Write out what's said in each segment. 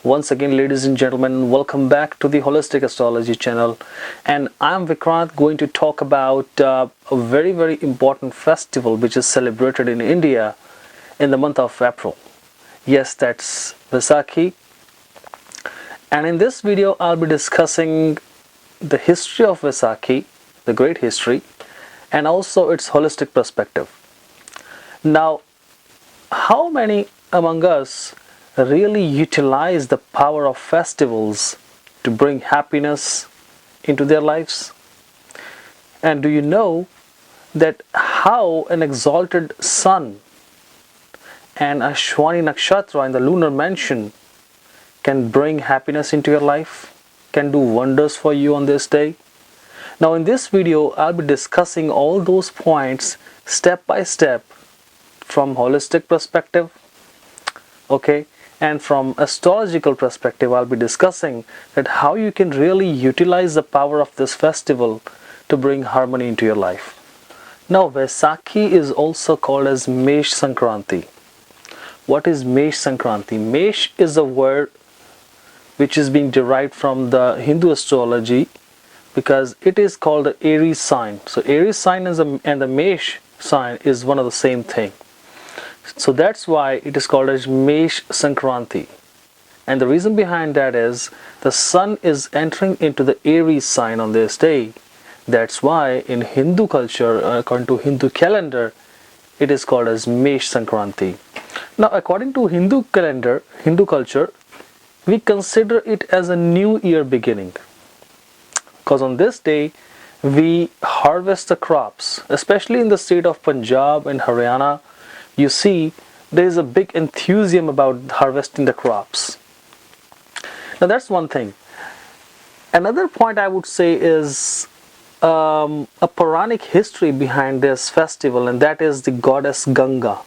Once again, ladies and gentlemen, welcome back to the Holistic Astrology channel. And I'm Vikrant, going to talk about a very important festival which is celebrated in India in the month of April. Yes, that's Vaisakhi. And in this video, I'll be discussing the history of Vaisakhi, the great history, and also its holistic perspective. Now, how many among us really utilize the power of festivals to bring happiness into their lives? And do you know that how an exalted sun and a Shwani Nakshatra in the lunar mansion can bring happiness into your life, can do wonders for you on this day? Now in this video, I'll be discussing all those points step by step from holistic perspective, okay, and from astrological perspective. I'll be discussing that how you can really utilize the power of this festival to bring harmony into your life. Now Vaisakhi is also called as Mesh Sankranti. What is Mesh Sankranti? Mesh is a word which is being derived from the Hindu astrology because it is called the Aries sign. So Aries sign and the Mesh sign is one of the same thing. So that's why it is called as Mesh Sankranti. And the reason behind that is the sun is entering into the Aries sign on this day. That's why in Hindu culture, according to Hindu calendar, it is called as Mesh Sankranti. Now according to Hindu calendar, Hindu culture, we consider it as a new year beginning. Because on this day, we harvest the crops, especially in the state of Punjab and Haryana. You see, there is a big enthusiasm about harvesting the crops. Now that's one thing. Another point I would say is a Puranic history behind this festival, and that is the goddess Ganga.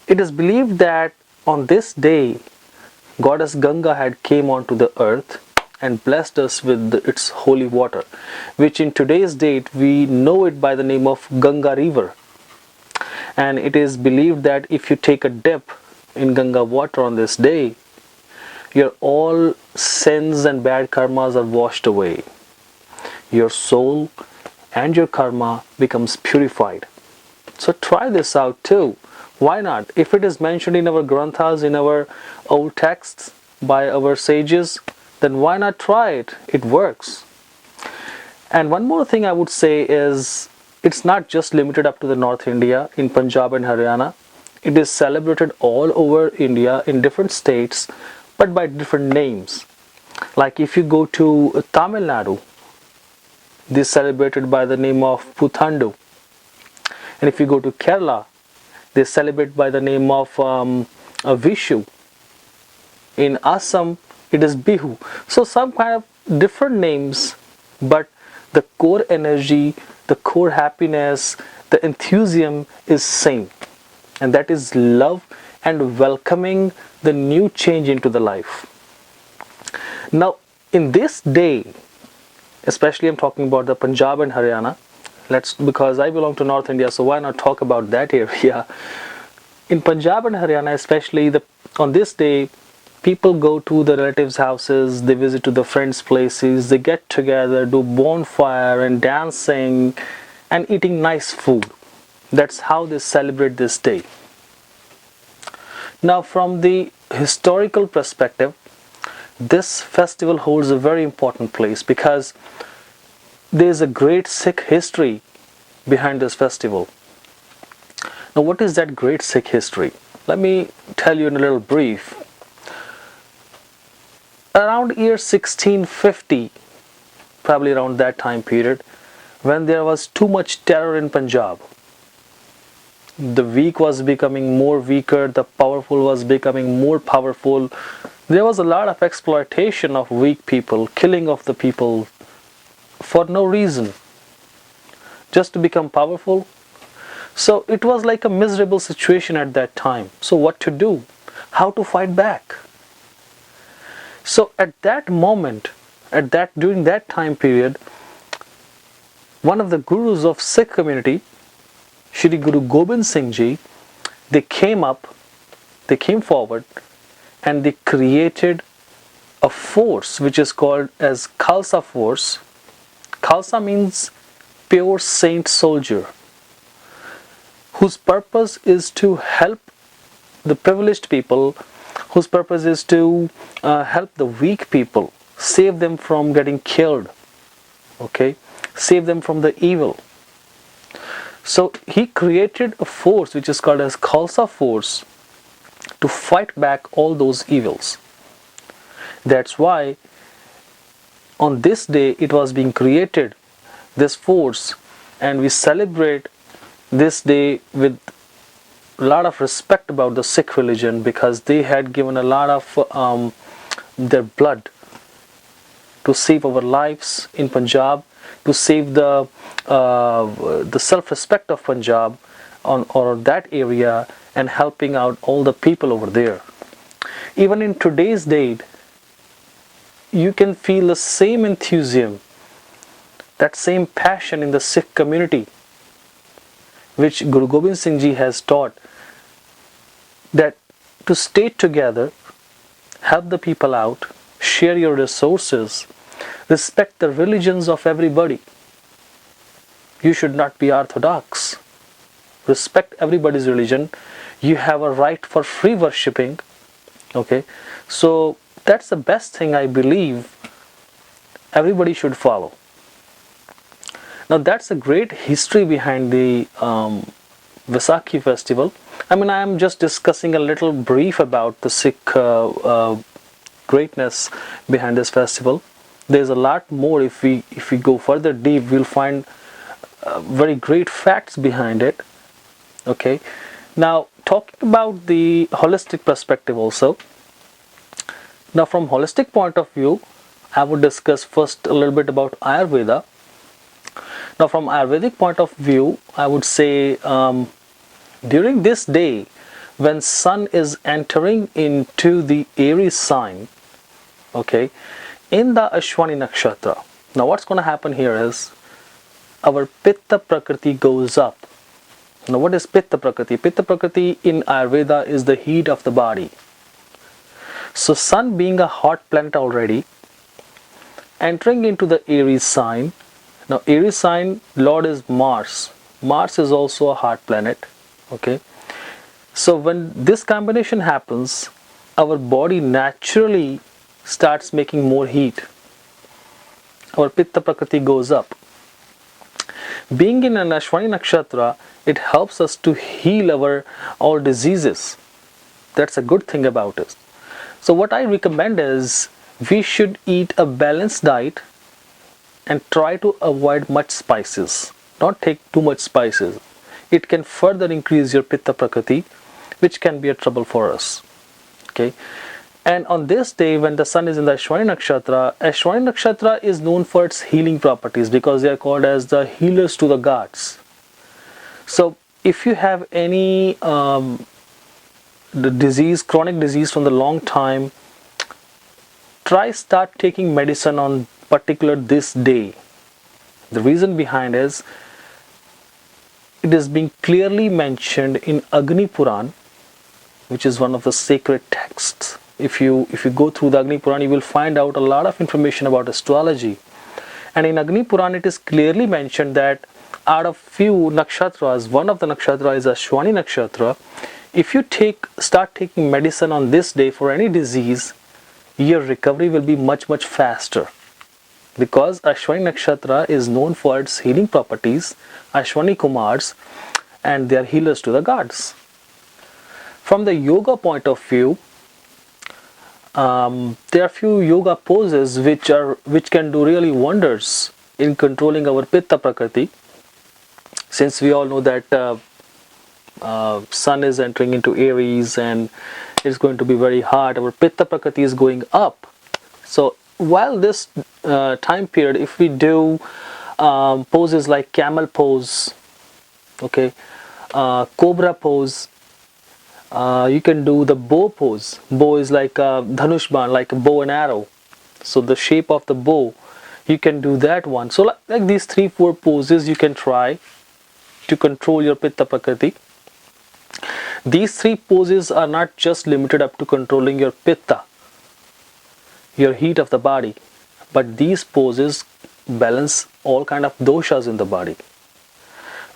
It is believed that on this day, goddess Ganga had came onto the earth and blessed us with its holy water, which in today's date we know it by the name of Ganga River. And it is believed that if you take a dip in Ganga water on this day, your all sins and bad karmas are washed away. Your soul and your karma becomes purified. So try this out too. Why not? If it is mentioned in our granthas, in our old texts by our sages, then why not try it? It works. And one more thing I would say is, it's not just limited up to the North India, in Punjab and Haryana. It is celebrated all over India in different states, but by different names. Like if you go to Tamil Nadu, this is celebrated by the name of Puthandu. And if you go to Kerala, they celebrate by the name of Vishu. In Assam, it is Bihu. So some kind of different names, but the core energy, the core happiness, the enthusiasm is same. And that is love and welcoming the new change into the life. Now, in this day, especially I'm talking about the Punjab and Haryana, because I belong to North India, so why not talk about that area? In Punjab and Haryana, especially on this day, people go to the relatives' houses, they visit to the friends' places, they get together, do bonfire and dancing and eating nice food. That's how they celebrate this day. Now, from the historical perspective, this festival holds a very important place because there is a great Sikh history behind this festival. Now, what is that great Sikh history? Let me tell you in a little brief. Around year 1650, probably around that time period, when there was too much terror in Punjab, the weak was becoming more weaker, the powerful was becoming more powerful. There was a lot of exploitation of weak people, killing of the people for no reason, just to become powerful. So it was like a miserable situation at that time. So what to do? How to fight back? So at that moment, during that time period, one of the gurus of Sikh community, Shri Guru Gobind Singh Ji, they came forward and they created a force which is called as Khalsa Force. Khalsa means pure saint soldier, whose purpose is to help the privileged people, whose purpose is to help the weak people, save them from getting killed, okay, save them from the evil. So he created a force which is called as Khalsa Force to fight back all those evils. That's why on this day it was being created, this force, and we celebrate this day with a lot of respect about the Sikh religion, because they had given a lot of their blood to save our lives in Punjab, to save the self-respect of Punjab or that area, and helping out all the people over there. Even in today's date, you can feel the same enthusiasm, that same passion in the Sikh community, which Guru Gobind Singh Ji has taught, that to stay together, help the people out, share your resources, respect the religions of everybody. You should not be orthodox. Respect everybody's religion. You have a right for free worshipping. Okay, so that's the best thing I believe everybody should follow. Now that's a great history behind the Vaisakhi festival. I mean, I am just discussing a little brief about the Sikh greatness behind this festival. There's a lot more. If we go further deep, we'll find very great facts behind it. Okay, now talking about the holistic perspective also. Now from holistic point of view, I would discuss first a little bit about Ayurveda. Now from Ayurvedic point of view, I would say during this day, when sun is entering into the Aries sign, okay, in the Ashwani Nakshatra. Now what's going to happen here is our Pitta Prakriti goes up. Now what is Pitta Prakriti? Pitta Prakriti in Ayurveda is the heat of the body. So sun being a hot planet already, entering into the Aries sign. Now Aries sign, Lord is Mars. Mars is also a hot planet. Okay. So when this combination happens, our body naturally starts making more heat. Our Pitta Prakriti goes up. Being in an Ashwani Nakshatra, it helps us to heal our all diseases. That's a good thing about it. So what I recommend is we should eat a balanced diet and try to avoid much spices. Not take too much spices. It can further increase your Pitta Prakriti, which can be a trouble for us. Okay. And on this day, when the sun is in the Ashwani Nakshatra is known for its healing properties, because they are called as the healers to the gods. So if you have any the disease, chronic disease from the long time, start taking medicine on particular this day. The reason behind is it is being clearly mentioned in Agni Puran, which is one of the sacred texts. If you go through the Agni Puran, you will find out a lot of information about astrology. And in Agni Puran, it is clearly mentioned that out of few nakshatras, one of the nakshatra is Ashwani Nakshatra. If you start taking medicine on this day for any disease, your recovery will be much faster. Because Ashwani Nakshatra is known for its healing properties, Ashwani Kumars, and they are healers to the gods. From the yoga point of view, there are few yoga poses which can do really wonders in controlling our Pitta Prakriti. Since we all know that sun is entering into Aries and it's going to be very hot, our Pitta Prakriti is going up. So while this time period, if we do poses like camel pose, okay, cobra pose, you can do the bow pose. Bow is like a dhanushban, like a bow and arrow. So the shape of the bow, you can do that one. So like these 3-4 poses you can try to control your Pitta Prakriti. These three poses are not just limited up to controlling your pitta, your heat of the body, but these poses balance all kind of doshas in the body.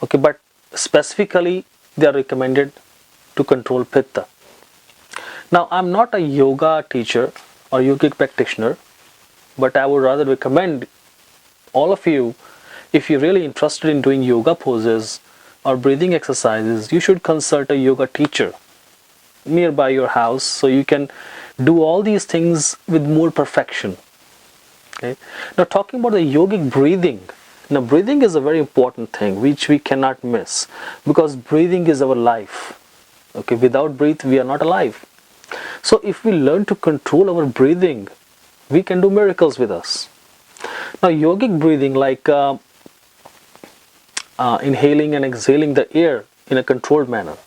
Okay, but specifically they are recommended to control pitta. Now, I'm not a yoga teacher or yogic practitioner, but I would rather recommend all of you, if you're really interested in doing yoga poses or breathing exercises, you should consult a yoga teacher nearby your house so you can do all these things with more perfection. Okay. Now, talking about the yogic breathing. Now, breathing is a very important thing which we cannot miss, because breathing is our life. Okay, without breath we are not alive. So if we learn to control our breathing, we can do miracles with us. Now, yogic breathing, like inhaling and exhaling the air in a controlled manner.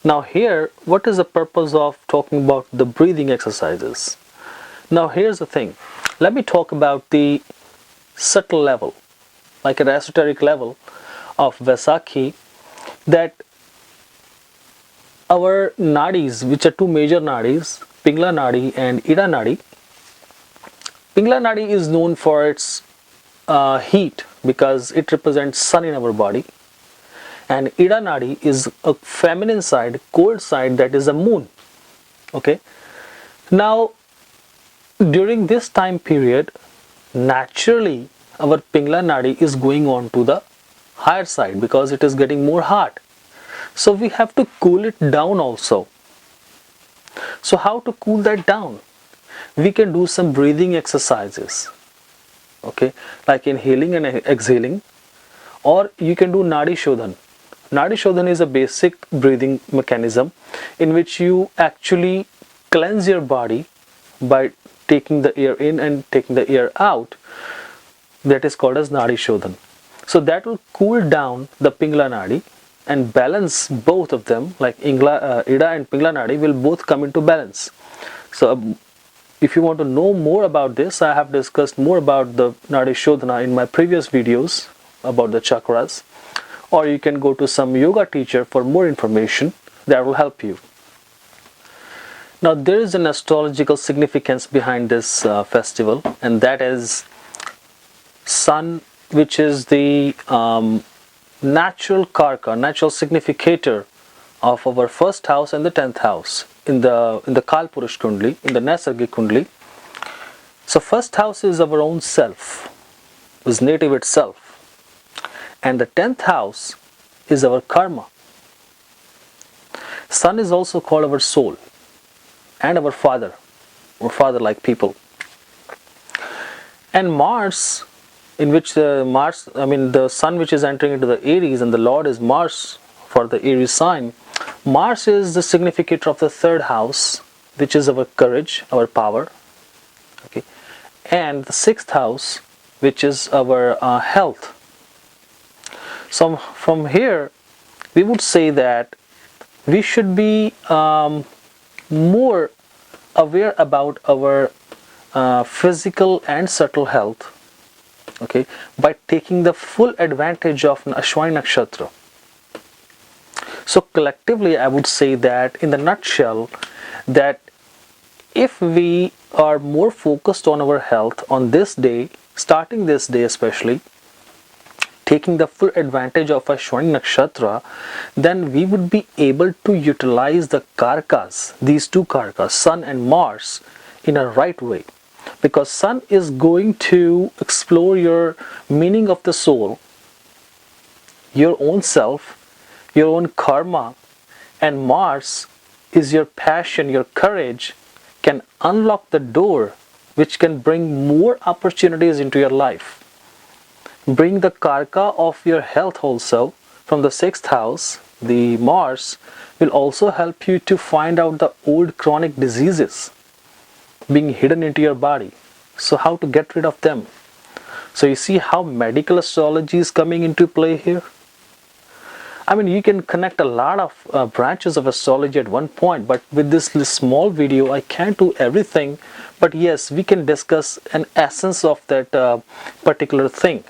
Now here, what is the purpose of talking about the breathing exercises? Now here's the thing. Let me talk about the subtle level, like an esoteric level of vaisakhi, that our nadis, which are two major nadis, Pingala Nadi and Ida Nadi. Pingala Nadi is known for its heat because it represents sun in our body, and Ida Nadi is a feminine side, cold side, that is a moon. Okay. Now, during this time period, naturally our Pingala Nadi is going on to the higher side because it is getting more hot. So we have to cool it down also. So how to cool that down? We can do some breathing exercises, okay, like inhaling and exhaling, or you can do Nadi Shodhan. Nadi Shodhan is a basic breathing mechanism in which you actually cleanse your body by taking the air in and taking the air out. That is called as Nadi Shodhan. So that will cool down the Pingala Nadi and balance both of them, like Ida and Pingala Nadi will both come into balance. So if you want to know more about this, I have discussed more about the Nadi Shodhana in my previous videos about the chakras, or you can go to some yoga teacher for more information that will help you. Now, there is an astrological significance behind this festival, and that is Sun, which is the natural karka, natural significator of our first house and the 10th house in the Kalpurush Kundli, in the Naisargik Kundli. So first house is our own self, is native itself, and the 10th house is our karma. Sun is also called our soul and our father, or father-like people. And Mars, in which the sun which is entering into the Aries, and the Lord is Mars for the Aries sign. Mars is the significator of the third house, which is our courage, our power. Okay, and the sixth house, which is our health. So from here, we would say that we should be more aware about our physical and subtle health. Okay, by taking the full advantage of Ashwini Nakshatra. So collectively, I would say that in the nutshell, that if we are more focused on our health on this day, starting this day especially, taking the full advantage of Ashwini Nakshatra, then we would be able to utilize the karkas, these two karkas, Sun and Mars, in a right way. Because Sun is going to explore your meaning of the soul, your own self, your own karma, and Mars is your passion, your courage, can unlock the door which can bring more opportunities into your life. Bring the karka of your health also from the 6th house. The Mars will also help you to find out the old chronic diseases being hidden into your body. So how to get rid of them? So you see how medical astrology is coming into play here. I mean, you can connect a lot of branches of astrology at one point, but with this small video, I can't do everything. But yes, we can discuss an essence of that particular thing.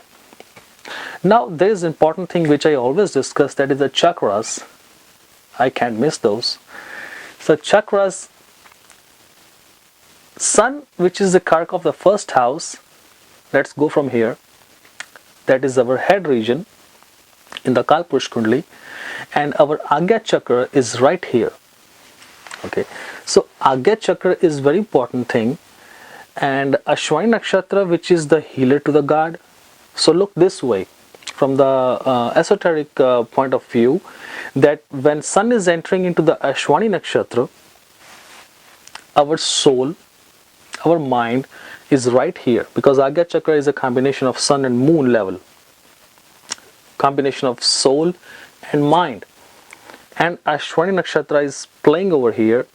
Now, there is an important thing which I always discuss, that is the chakras. I can't miss those. So chakras, sun, which is the kark of the first house, let's go from here, that is our head region in the Kalpurush Kundali, and our Agya chakra is right here. Okay, so Agya chakra is very important thing, and Ashwini nakshatra, which is the healer to the god. So look this way, from the esoteric point of view, that when sun is entering into the Ashwini nakshatra, our soul, our mind is right here, because Agya chakra is a combination of sun and moon level, combination of soul and mind, and Ashwini nakshatra is playing over here.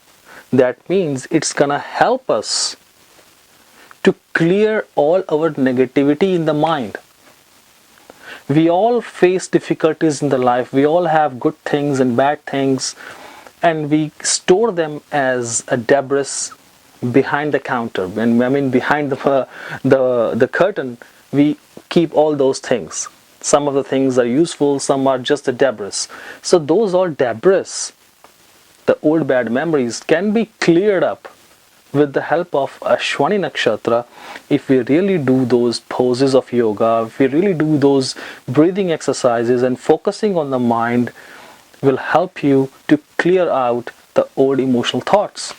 That means it's gonna help us to clear all our negativity in the mind. We all face difficulties in the life, we all have good things and bad things, and we store them as a debris behind the counter. When I mean behind the curtain, we keep all those things. Some of the things are useful, some are just a debris. So those all debris, the old bad memories, can be cleared up with the help of Ashwini nakshatra if we really do those poses of yoga, if we really do those breathing exercises, and focusing on the mind will help you to clear out the old emotional thoughts.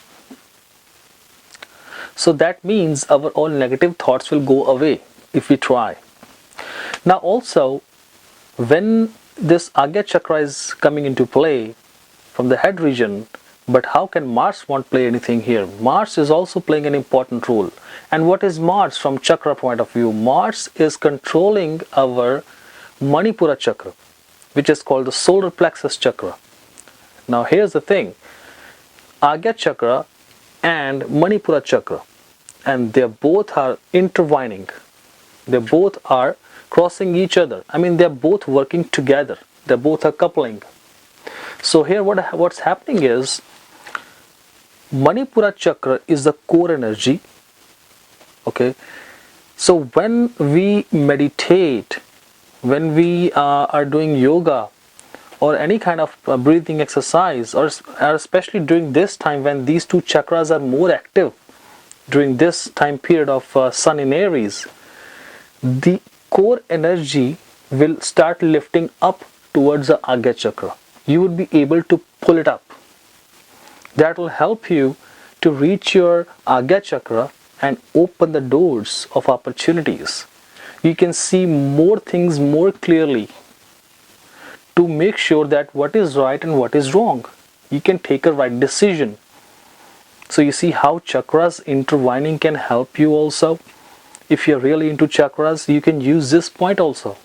So that means our all negative thoughts will go away if we try. Now also, when this Agya chakra is coming into play from the head region, but how can Mars won't play anything here? Mars is also playing an important role. And what is Mars from chakra point of view? Mars is controlling our Manipura chakra, which is called the solar plexus chakra. Now here's the thing, Agya chakra and Manipura chakra, and they both are intertwining, they both are crossing each other. I mean, they're both working together, they both are coupling. So here what's happening is, Manipura chakra is the core energy. Okay, so when we meditate, when we are doing yoga or any kind of breathing exercise, or especially during this time when these two chakras are more active, during this time period of sun in Aries, the core energy will start lifting up towards the Agya chakra. You would be able to pull it up. That will help you to reach your Agya chakra and open the doors of opportunities. You can see more things more clearly to make sure that what is right and what is wrong. You can take a right decision. So you see how chakras intertwining can help you also. If you're really into chakras, you can use this point also.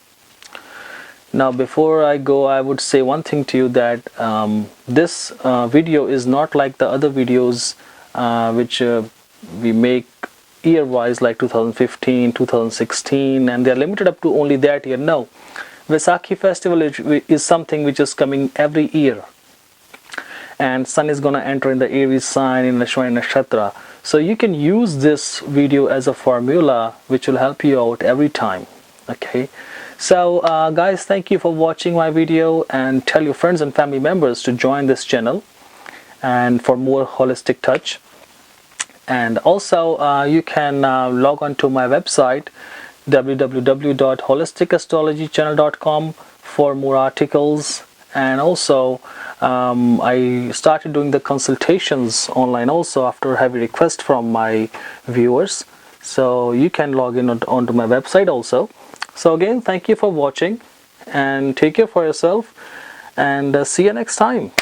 Now before I go, I would say one thing to you, that this video is not like the other videos which we make year-wise, like 2015, 2016, and they're limited up to only that year. No, Vaisakhi festival is something which is coming every year, and sun is going to enter in the Aries sign in Ashwini nakshatra. So you can use this video as a formula which will help you out every time. Okay, so guys, thank you for watching my video, and tell your friends and family members to join this channel and for more holistic touch. And also you can log on to my website www.holisticastrologychannel.com for more articles. And also I started doing the consultations online also after heavy request from my viewers, so you can log in onto my website also. So again, thank you for watching, and take care for yourself, and see you next time.